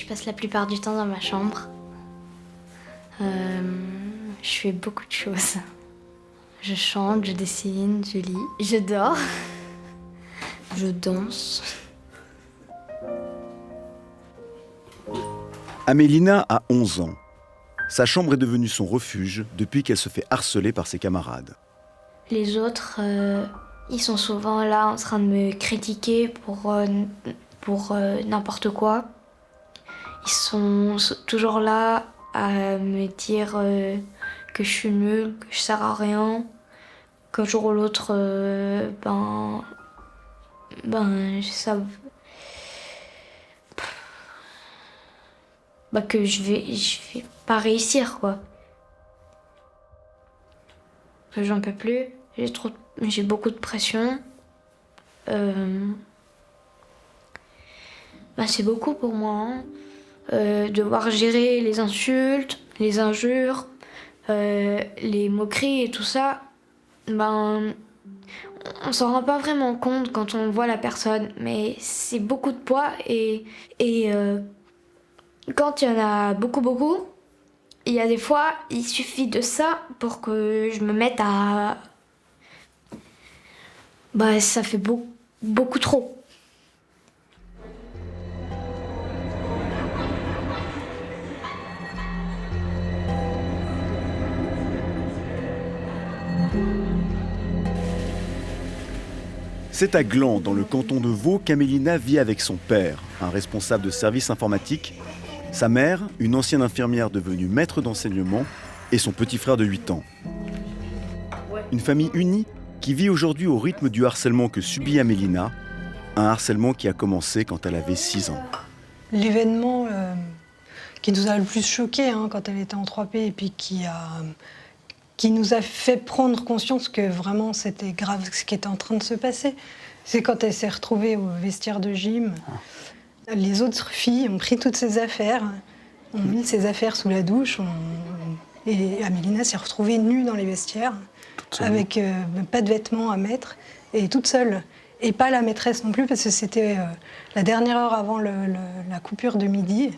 Je passe la plupart du temps dans ma chambre. Je fais beaucoup de choses. Je chante, je dessine, je lis, je dors, je danse. Amélina a 11 ans. Sa chambre est devenue son refuge depuis qu'elle se fait harceler par ses camarades. Les autres, ils sont souvent là en train de me critiquer pour n'importe quoi. Ils sont toujours là à me dire que je suis nulle, que je sers à rien, qu'un jour ou l'autre, que je vais pas réussir, quoi. Que j'en peux plus, j'ai beaucoup de pression. C'est beaucoup pour moi, hein. Devoir gérer les insultes, les injures, les moqueries et tout ça, on s'en rend pas vraiment compte quand on voit la personne, mais c'est beaucoup de poids et quand il y en a beaucoup, il y a des fois, il suffit de ça pour que je me mette à... ça fait beaucoup trop. C'est à Gland, dans le canton de Vaud, qu'Amélina vit avec son père, un responsable de service informatique, sa mère, une ancienne infirmière devenue maître d'enseignement, et son petit frère de 8 ans. Une famille unie qui vit aujourd'hui au rythme du harcèlement que subit Amélina, un harcèlement qui a commencé quand elle avait 6 ans. L'événement qui nous a le plus choqué quand elle était en 3P et puis qui nous a fait prendre conscience que vraiment c'était grave ce qui était en train de se passer, c'est quand elle s'est retrouvée au vestiaire de gym. Les autres filles ont pris toutes ses affaires, ont mis ses affaires sous la douche, et Amélina s'est retrouvée nue dans les vestiaires, avec pas de vêtements à mettre, et toute seule. Et pas la maîtresse non plus, parce que c'était la dernière heure avant la coupure de midi.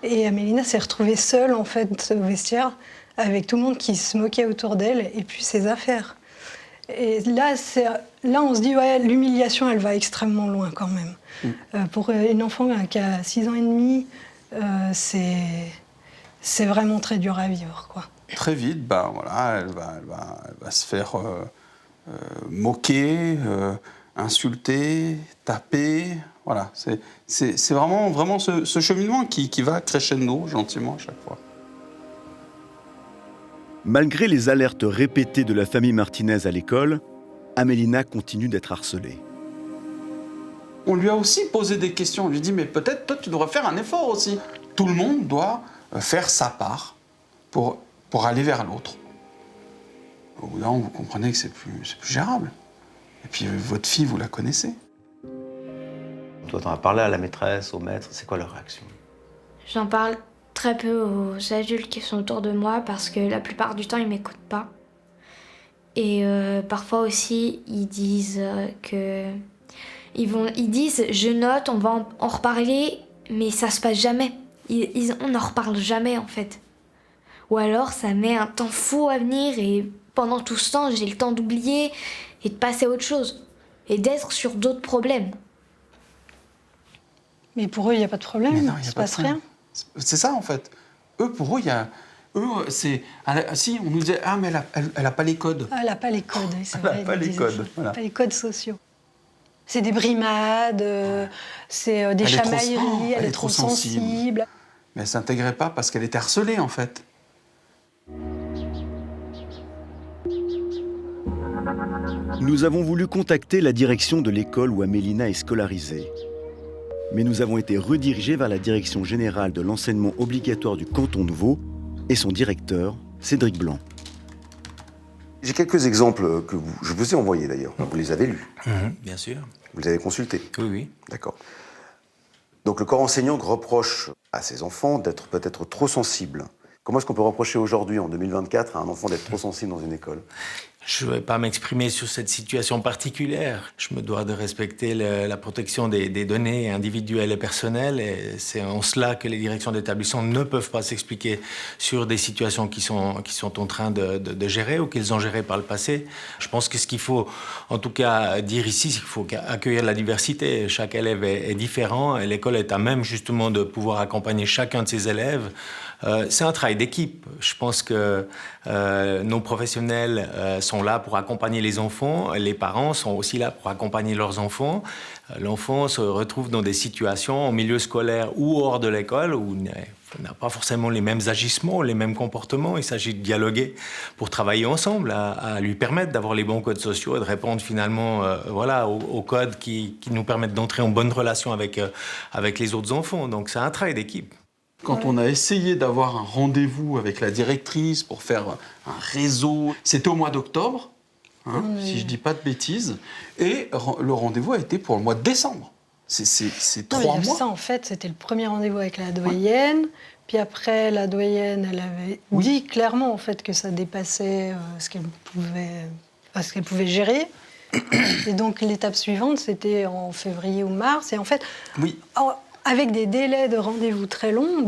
Et Amélina s'est retrouvée seule, en fait, au vestiaire, avec tout le monde qui se moquait autour d'elle, et puis ses affaires. Et là, on se dit, ouais, l'humiliation, elle va extrêmement loin quand même. Pour une enfant qui a 6 ans et demi, c'est vraiment très dur à vivre, quoi. Très vite, elle va se faire moquer, insulter, taper. Voilà, c'est vraiment ce cheminement qui va crescendo gentiment à chaque fois. Malgré les alertes répétées de la famille Martinez à l'école, Amélina continue d'être harcelée. On lui a aussi posé des questions. On lui dit, mais peut-être toi, tu devrais faire un effort aussi. Tout le monde doit faire sa part pour aller vers l'autre. Au bout d'un moment, vous comprenez que c'est plus gérable. Et puis, votre fille, vous la connaissez. Toi, t'en as parlé à la maîtresse, au maître, c'est quoi leur réaction? J'en parle très peu aux adultes qui sont autour de moi parce que la plupart du temps, ils m'écoutent pas. Et parfois aussi, ils disent ils disent, je note, on va en reparler, mais ça se passe jamais. On n'en reparle jamais, en fait. Ou alors, ça met un temps fou à venir et pendant tout ce temps, j'ai le temps d'oublier et de passer à autre chose. Et d'être sur d'autres problèmes. Mais pour eux, il n'y a pas de problème, il ne se passe rien. C'est ça, en fait. Eux, pour eux, c'est... Si, on nous disait, ah, mais elle a pas les codes. Ah, elle n'a pas les codes, c'est Elle vrai. n'a pas les codes, voilà. Pas les codes sociaux. C'est des brimades, c'est des chamailleries, elle est trop sensible. Mais elle ne s'intégrait pas parce qu'elle était harcelée, en fait. Nous avons voulu contacter la direction de l'école où Amélina est scolarisée. Mais nous avons été redirigés vers la direction générale de l'enseignement obligatoire du canton de Vaud et son directeur, Cédric Blanc. J'ai quelques exemples que je vous ai envoyés d'ailleurs. Vous les avez lus. Bien sûr. Vous les avez consultés. Oui. D'accord. Donc le corps enseignant reproche à ses enfants d'être peut-être trop sensibles. Comment est-ce qu'on peut reprocher aujourd'hui, en 2024, à un enfant d'être trop sensible dans une école? Je ne vais pas m'exprimer sur cette situation particulière. Je me dois de respecter la protection des données individuelles et personnelles. Et c'est en cela que les directions d'établissement ne peuvent pas s'expliquer sur des situations qui sont en train de gérer ou qu'ils ont gérées par le passé. Je pense que ce qu'il faut en tout cas dire ici, c'est qu'il faut accueillir la diversité. Chaque élève est différent et l'école est à même justement de pouvoir accompagner chacun de ses élèves. C'est un travail d'équipe. Je pense que nos professionnels sont là pour accompagner les enfants. Les parents sont aussi là pour accompagner leurs enfants. L'enfant se retrouve dans des situations en milieu scolaire ou hors de l'école où on n'a pas forcément les mêmes agissements, les mêmes comportements. Il s'agit de dialoguer pour travailler ensemble, à lui permettre d'avoir les bons codes sociaux et de répondre finalement aux codes qui nous permettent d'entrer en bonne relation avec les autres enfants. Donc c'est un travail d'équipe. Quand on a essayé d'avoir un rendez-vous avec la directrice pour faire un réseau, c'était au mois d'octobre, si je ne dis pas de bêtises, et le rendez-vous a été pour le mois de décembre. C'est 3 mois. Ça, en fait, c'était le premier rendez-vous avec la doyenne. Puis après, la doyenne, elle avait dit clairement en fait, que ça dépassait ce qu'elle pouvait gérer. Et donc l'étape suivante, c'était en février ou mars. Et en fait... Oui. Avec des délais de rendez-vous très longs,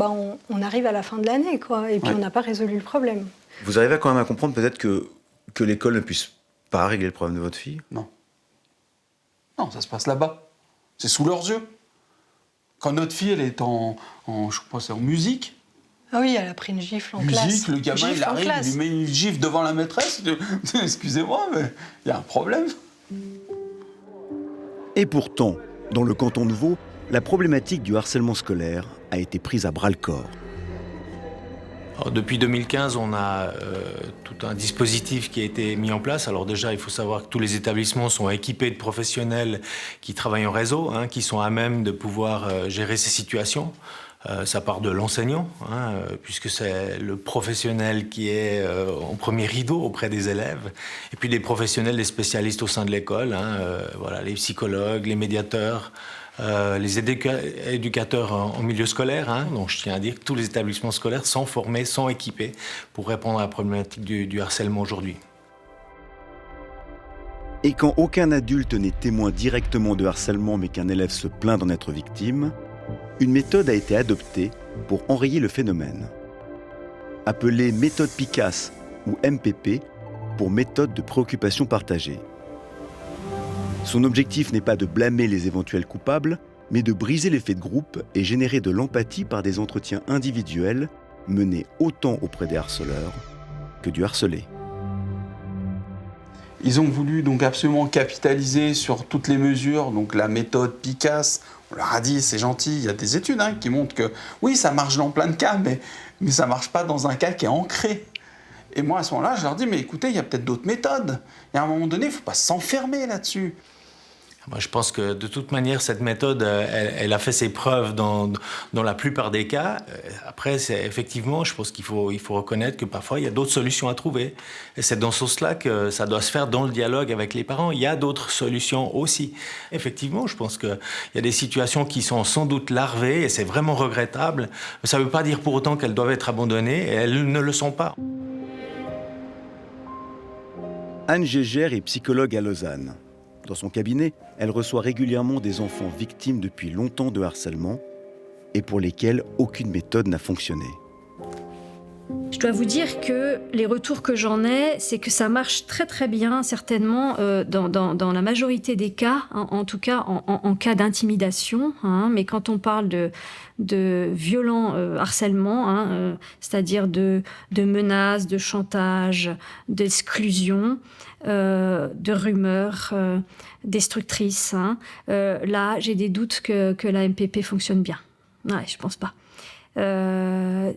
on arrive à la fin de l'année, quoi. Et puis on n'a pas résolu le problème. Vous arrivez quand même à comprendre peut-être que l'école ne puisse pas régler le problème de votre fille? Non. Non, ça se passe là-bas. C'est sous leurs yeux. Quand notre fille, elle est je crois c'est en musique. Ah oui, elle a pris une gifle en classe. Musique, le gamin, il arrive, il lui met une gifle devant la maîtresse. Excusez-moi, mais il y a un problème. Et pourtant, dans le canton de Vaud, la problématique du harcèlement scolaire a été prise à bras-le-corps. Alors, depuis 2015, on a tout un dispositif qui a été mis en place. Alors déjà, il faut savoir que tous les établissements sont équipés de professionnels qui travaillent en réseau, qui sont à même de pouvoir gérer ces situations. Ça part de l'enseignant, puisque c'est le professionnel qui est en premier rideau auprès des élèves, et puis des professionnels, des spécialistes au sein de l'école, les psychologues, les médiateurs, les éducateurs en milieu scolaire. Donc je tiens à dire que tous les établissements scolaires sont formés, sont équipés pour répondre à la problématique du harcèlement aujourd'hui. Et quand aucun adulte n'est témoin directement de harcèlement mais qu'un élève se plaint d'en être victime, une méthode a été adoptée pour enrayer le phénomène. Appelée méthode PICAS ou MPP pour méthode de préoccupation partagée. Son objectif n'est pas de blâmer les éventuels coupables, mais de briser l'effet de groupe et générer de l'empathie par des entretiens individuels menés autant auprès des harceleurs que du harcelé. Ils ont voulu donc absolument capitaliser sur toutes les mesures, donc la méthode PICAS. On leur a dit, c'est gentil, il y a des études qui montrent que oui, ça marche dans plein de cas, mais ça ne marche pas dans un cas qui est ancré. Et moi, à ce moment-là, je leur dis, mais écoutez, il y a peut-être d'autres méthodes. Et à un moment donné, il ne faut pas s'enfermer là-dessus. Moi, je pense que de toute manière, cette méthode, elle a fait ses preuves dans la plupart des cas. Après, effectivement, je pense qu'il faut reconnaître que parfois, il y a d'autres solutions à trouver. Et c'est dans ce sens-là que ça doit se faire dans le dialogue avec les parents. Il y a d'autres solutions aussi. Effectivement, je pense qu'il y a des situations qui sont sans doute larvées et c'est vraiment regrettable. Mais ça ne veut pas dire pour autant qu'elles doivent être abandonnées et elles ne le sont pas. Anne Gégère est psychologue à Lausanne. Dans son cabinet, elle reçoit régulièrement des enfants victimes depuis longtemps de harcèlement et pour lesquels aucune méthode n'a fonctionné. Je dois vous dire que les retours que j'en ai, c'est que ça marche très très bien, certainement, dans la majorité des cas, en tout cas en cas d'intimidation. Mais quand on parle de violent harcèlement, c'est-à-dire de menaces, de chantage, d'exclusion, de rumeurs destructrices, là, j'ai des doutes que la MPP fonctionne bien. Ouais, je pense pas.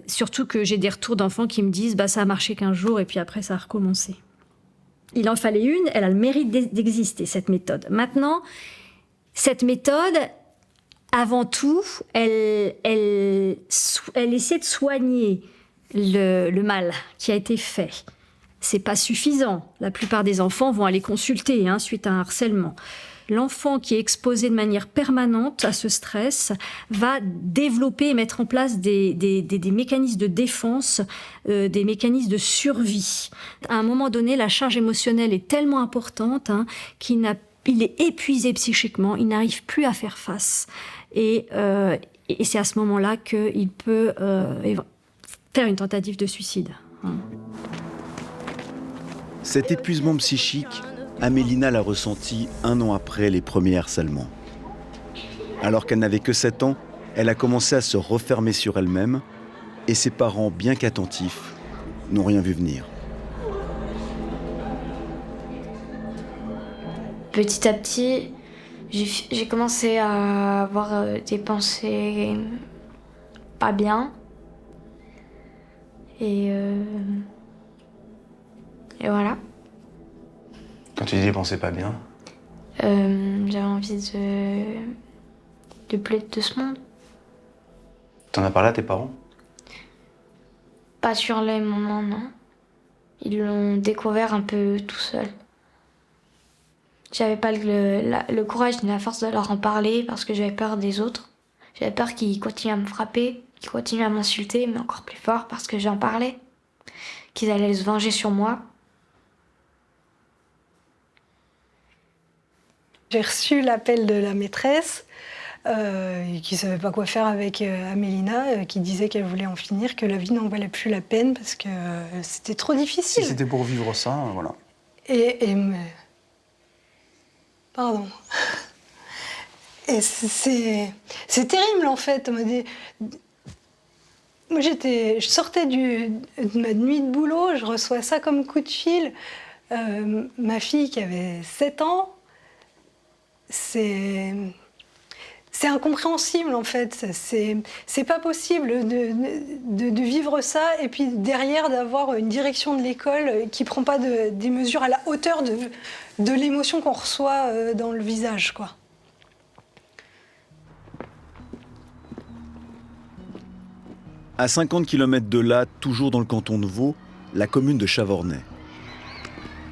Surtout que j'ai des retours d'enfants qui me disent ça a marché 15 jours et puis après ça a recommencé. Il en fallait une, elle a le mérite d'exister, cette méthode. Maintenant, cette méthode, avant tout, elle essaie de soigner le mal qui a été fait. C'est pas suffisant. La plupart des enfants vont aller consulter suite à un harcèlement. l'enfant qui est exposé de manière permanente à ce stress va développer et mettre en place des mécanismes de défense, des mécanismes de survie. À un moment donné, la charge émotionnelle est tellement importante qu'il est épuisé psychiquement, il n'arrive plus à faire face. Et c'est à ce moment-là qu'il peut faire une tentative de suicide. Cet épuisement psychique, Amélina l'a ressenti 1 an après les premiers harcèlements. Alors qu'elle n'avait que 7 ans, elle a commencé à se refermer sur elle-même et ses parents, bien qu'attentifs, n'ont rien vu venir. Petit à petit, j'ai commencé à avoir des pensées pas bien. Et voilà. Quand tu dis penser pas bien, J'avais envie de plus être de ce monde. t'en as parlé à tes parents? Pas sur les moments, non. Ils l'ont découvert un peu tout seul. J'avais pas le courage ni la force de leur en parler parce que j'avais peur des autres. J'avais peur qu'ils continuent à me frapper, qu'ils continuent à m'insulter, mais encore plus fort parce que j'en parlais. Qu'ils allaient se venger sur moi. J'ai reçu l'appel de la maîtresse qui ne savait pas quoi faire avec Amélina, qui disait qu'elle voulait en finir, que la vie n'en valait plus la peine parce que c'était trop difficile. Si c'était pour vivre ça, voilà. Pardon. Et c'est terrible en fait. Moi je sortais de ma nuit de boulot, je reçois ça comme coup de fil. Ma fille qui avait 7 ans, c'est incompréhensible en fait. C'est pas possible de vivre ça et puis derrière d'avoir une direction de l'école qui prend pas des mesures à la hauteur de l'émotion qu'on reçoit dans le visage, quoi. À 50 km de là, toujours dans le canton de Vaud, la commune de Chavornay.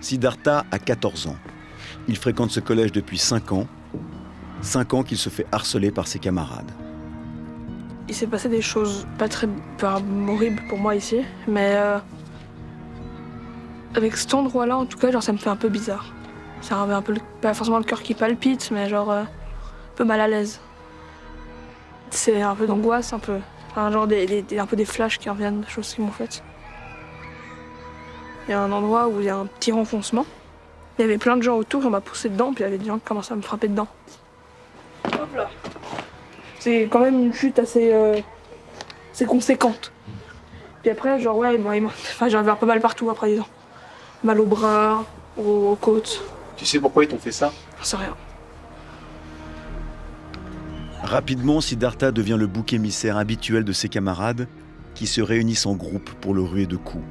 Siddhartha a 14 ans. Il fréquente ce collège depuis 5 ans. 5 ans qu'il se fait harceler par ses camarades. Il s'est passé des choses pas horribles pour moi ici, mais avec cet endroit-là, en tout cas, genre, ça me fait un peu bizarre. Ça avait un peu, pas forcément le cœur qui palpite, mais genre un peu mal à l'aise. C'est un peu d'angoisse, un peu. Enfin, genre un peu des flashs qui reviennent, des choses qui m'ont faites. Il y a un endroit où il y a un petit renfoncement. Il y avait plein de gens autour, et on m'a poussé dedans, puis il y avait des gens qui commençaient à me frapper dedans. Hop là. C'est quand même une chute assez conséquente. Puis après, genre, ouais, j'avais un peu mal partout après, disons. Mal aux bras, aux côtes. Tu sais pourquoi ils t'ont fait ça? J'en sais rien. Rapidement, Siddhartha devient le bouc émissaire habituel de ses camarades qui se réunissent en groupe pour le ruer de coups.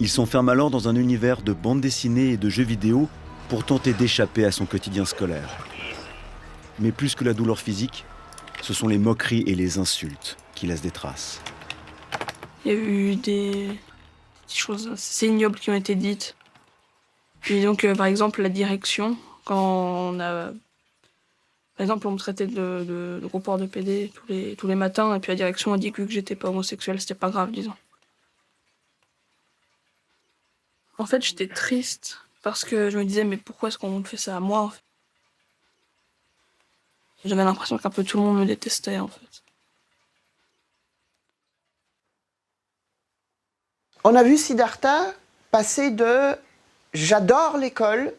Il s'enferme alors dans un univers de bandes dessinées et de jeux vidéo pour tenter d'échapper à son quotidien scolaire. Mais plus que la douleur physique, ce sont les moqueries et les insultes qui laissent des traces. Il y a eu des choses assez ignobles qui ont été dites. Puis donc, par exemple, la direction, quand on a... Par exemple, on me traitait de gros porc de PD tous les matins, et puis la direction a dit que vu que j'étais pas homosexuel, c'était pas grave, disons. En fait, j'étais triste, parce que je me disais, mais pourquoi est-ce qu'on me fait ça à moi, en fait? J'avais l'impression qu'un peu tout le monde me détestait, en fait. On a vu Siddhartha passer de « j'adore l'école »,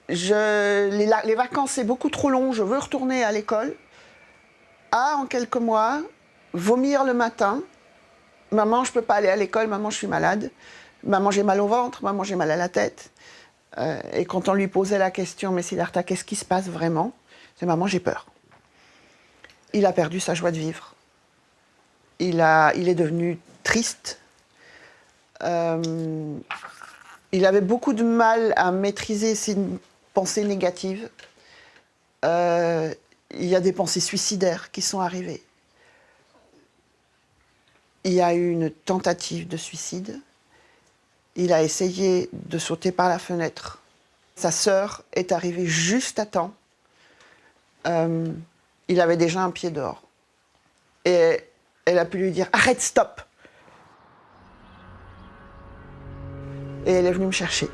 les vacances c'est beaucoup trop long, je veux retourner à l'école, à en quelques mois, vomir le matin, maman je peux pas aller à l'école, maman je suis malade, maman j'ai mal au ventre, maman j'ai mal à la tête. Et quand on lui posait la question, mais Siddhartha, qu'est-ce qui se passe vraiment? C'est maman j'ai peur. Il a perdu sa joie de vivre. Il est devenu triste. Il avait beaucoup de mal à maîtriser ses pensées négatives. Il y a des pensées suicidaires qui sont arrivées. Il y a eu une tentative de suicide. Il a essayé de sauter par la fenêtre Sa sœur est arrivée juste à temps. Il avait déjà un pied dehors. Et elle a pu lui dire « Arrête, stop !» Et elle est venue me chercher.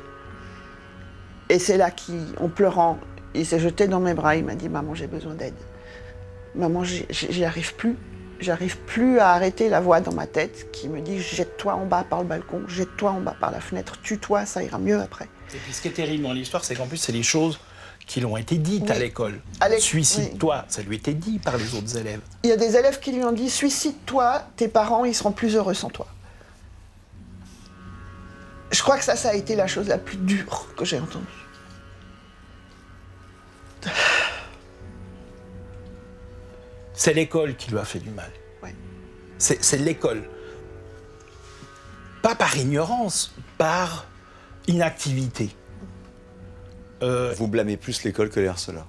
Et c'est là qu'en pleurant, il s'est jeté dans mes bras, il m'a dit « Maman, j'ai besoin d'aide. Maman, j'y arrive plus. J'arrive plus à arrêter la voix dans ma tête qui me dit « Jette-toi en bas par le balcon, jette-toi en bas par la fenêtre, tue-toi, ça ira mieux après. » Et puis ce qui est terrible dans l'histoire, c'est qu'en plus, c'est les choses qui lui ont été dites à l'école. Suicide-toi, ça lui était dit par les autres élèves. Il y a des élèves qui lui ont dit « Suicide-toi, tes parents, ils seront plus heureux sans toi. » Je crois que ça a été la chose la plus dure que j'ai entendue. C'est l'école qui lui a fait du mal. Ouais. C'est l'école. Pas par ignorance, par inactivité. Vous blâmez plus l'école que les harceleurs?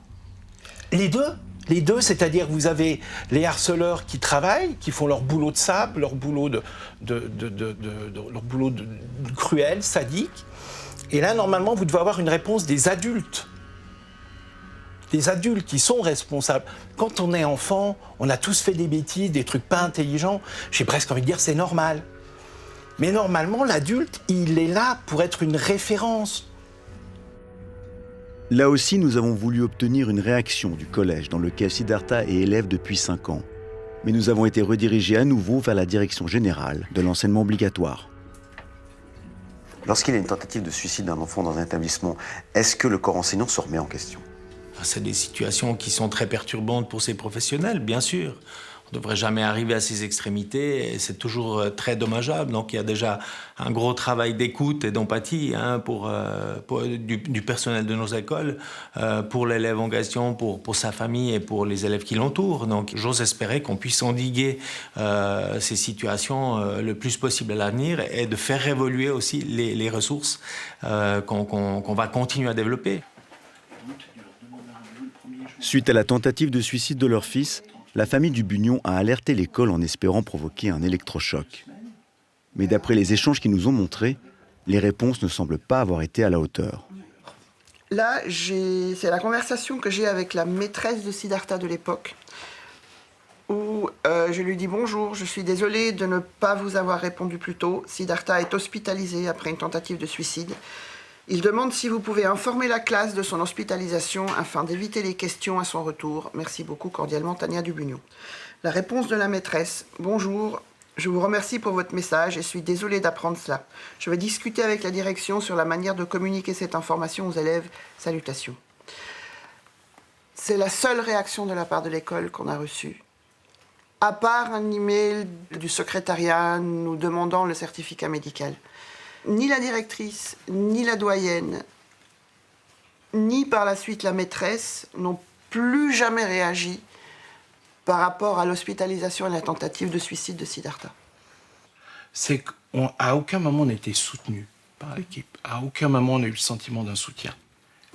Les deux, c'est-à-dire que vous avez les harceleurs qui travaillent, qui font leur boulot de sable, leur boulot leur boulot cruel, sadique. Et là, normalement, vous devez avoir une réponse des adultes. Des adultes qui sont responsables. Quand on est enfant, on a tous fait des bêtises, des trucs pas intelligents. J'ai presque envie de dire c'est normal. Mais normalement, l'adulte, il est là pour être une référence. Là aussi, nous avons voulu obtenir une réaction du collège dans lequel Siddhartha est élève depuis 5 ans. Mais nous avons été redirigés à nouveau vers la direction générale de l'enseignement obligatoire. Lorsqu'il y a une tentative de suicide d'un enfant dans un établissement, est-ce que le corps enseignant se remet en question? C'est des situations qui sont très perturbantes pour ces professionnels, bien sûr. On ne devrait jamais arriver à ces extrémités et c'est toujours très dommageable. Donc il y a déjà un gros travail d'écoute et d'empathie du personnel de nos écoles, pour l'élève en question, pour sa famille et pour les élèves qui l'entourent. Donc j'ose espérer qu'on puisse endiguer ces situations le plus possible à l'avenir et de faire évoluer aussi les ressources qu'on va continuer à développer. Suite à la tentative de suicide de leur fils, la famille du Bugnon a alerté l'école en espérant provoquer un électrochoc. Mais d'après les échanges qu'ils nous ont montrés, les réponses ne semblent pas avoir été à la hauteur. Là, c'est la conversation que j'ai avec la maîtresse de Siddhartha de l'époque, où je lui dis « Bonjour, je suis désolée de ne pas vous avoir répondu plus tôt. Siddhartha est hospitalisé après une tentative de suicide. Il demande si vous pouvez informer la classe de son hospitalisation afin d'éviter les questions à son retour. Merci beaucoup, cordialement, Tania Dubugnon. » La réponse de la maîtresse. « Bonjour, je vous remercie pour votre message et suis désolée d'apprendre cela. Je vais discuter avec la direction sur la manière de communiquer cette information aux élèves. Salutations. » C'est la seule réaction de la part de l'école qu'on a reçue. À part un email du secrétariat nous demandant le certificat médical. Ni la directrice, ni la doyenne, ni par la suite la maîtresse n'ont plus jamais réagi par rapport à l'hospitalisation et la tentative de suicide de Siddhartha. C'est qu'à aucun moment on a été soutenu par l'équipe. À aucun moment on a eu le sentiment d'un soutien.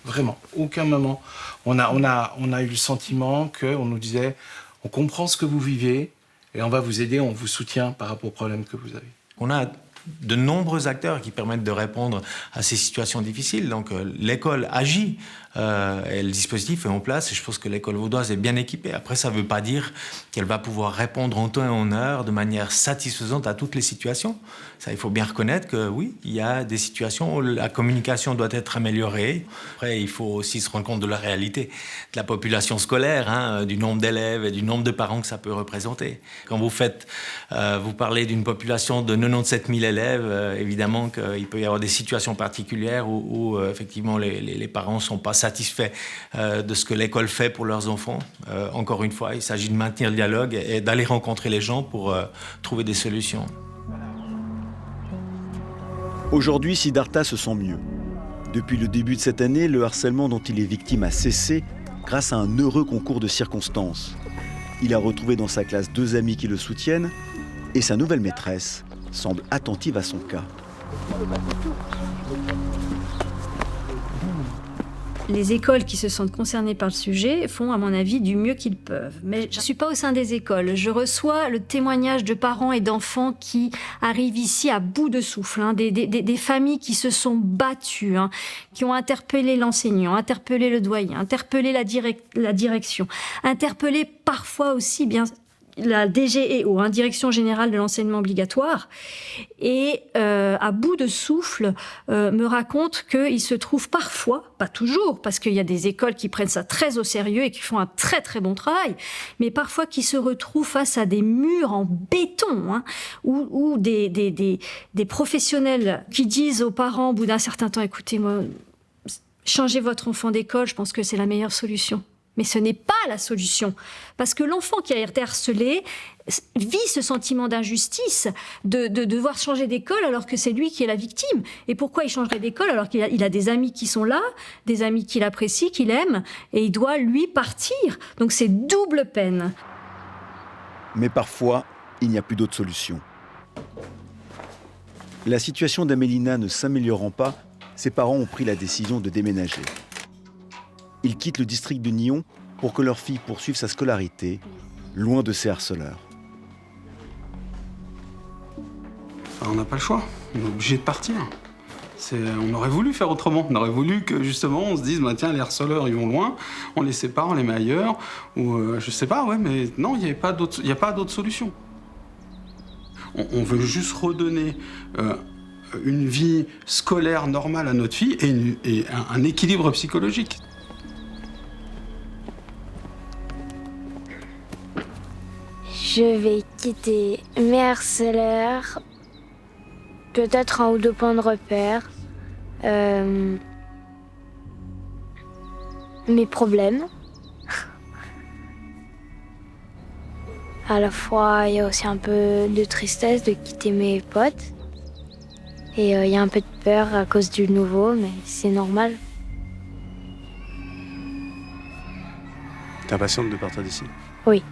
Vraiment, aucun moment. On a eu le sentiment qu'on nous disait on comprend ce que vous vivez et on va vous aider, on vous soutient par rapport aux problèmes que vous avez. On a de nombreux acteurs qui permettent de répondre à ces situations difficiles. Donc l'école agit et le dispositif est en place et je pense que l'école vaudoise est bien équipée. Après, ça ne veut pas dire qu'elle va pouvoir répondre en temps et en heure de manière satisfaisante à toutes les situations. Ça, il faut bien reconnaître que oui, il y a des situations où la communication doit être améliorée. Après, il faut aussi se rendre compte de la réalité de la population scolaire, du nombre d'élèves et du nombre de parents que ça peut représenter. Quand vous parlez d'une population de 97 000 élèves, évidemment qu'il peut y avoir des situations particulières où effectivement les parents ne sont pas satisfaits de ce que l'école fait pour leurs enfants. Encore une fois, il s'agit de maintenir le dialogue et d'aller rencontrer les gens pour trouver des solutions. Aujourd'hui, Siddhartha se sent mieux. Depuis le début de cette année, le harcèlement dont il est victime a cessé grâce à un heureux concours de circonstances. Il a retrouvé dans sa classe 2 amis qui le soutiennent et sa nouvelle maîtresse semble attentive à son cas. Les écoles qui se sentent concernées par le sujet font, à mon avis, du mieux qu'ils peuvent. Mais je ne suis pas au sein des écoles. Je reçois le témoignage de parents et d'enfants qui arrivent ici à bout de souffle, hein, des familles qui se sont battues, hein, qui ont interpellé l'enseignant, interpellé le doyen, interpellé la direction, interpellé parfois aussi bien la DGEO, hein, Direction Générale de l'Enseignement Obligatoire, et à bout de souffle me raconte qu'il se trouve parfois, pas toujours, parce qu'il y a des écoles qui prennent ça très au sérieux et qui font un très très bon travail, mais parfois qui se retrouvent face à des murs en béton, hein, ou des professionnels qui disent aux parents au bout d'un certain temps, écoutez, moi, changez votre enfant d'école, je pense que c'est la meilleure solution. Mais ce n'est pas la solution. Parce que l'enfant qui a été harcelé vit ce sentiment d'injustice de devoir changer d'école alors que c'est lui qui est la victime. Et pourquoi il changerait d'école alors qu'il a des amis qui sont là, des amis qu'il apprécie, qu'il aime, et il doit, lui, partir. Donc c'est double peine. Mais parfois, il n'y a plus d'autre solution. La situation d'Amélina ne s'améliorant pas, ses parents ont pris la décision de déménager. Ils quittent le district de Nyons pour que leur fille poursuive sa scolarité, loin de ses harceleurs. On n'a pas le choix, on est obligé de partir. On aurait voulu faire autrement, on aurait voulu que justement on se dise bah, tiens les harceleurs ils vont loin, on les sépare, on les met ailleurs, ou je sais pas, ouais, mais non, il n'y a pas d'autre solution. On veut juste redonner une vie scolaire normale à notre fille et un équilibre psychologique. Je vais quitter mes harceleurs, peut-être un ou deux points de repère, mes problèmes. À la fois, il y a aussi un peu de tristesse de quitter mes potes. Et il y a un peu de peur à cause du nouveau, mais c'est normal. T'es impatiente de partir d'ici? Oui.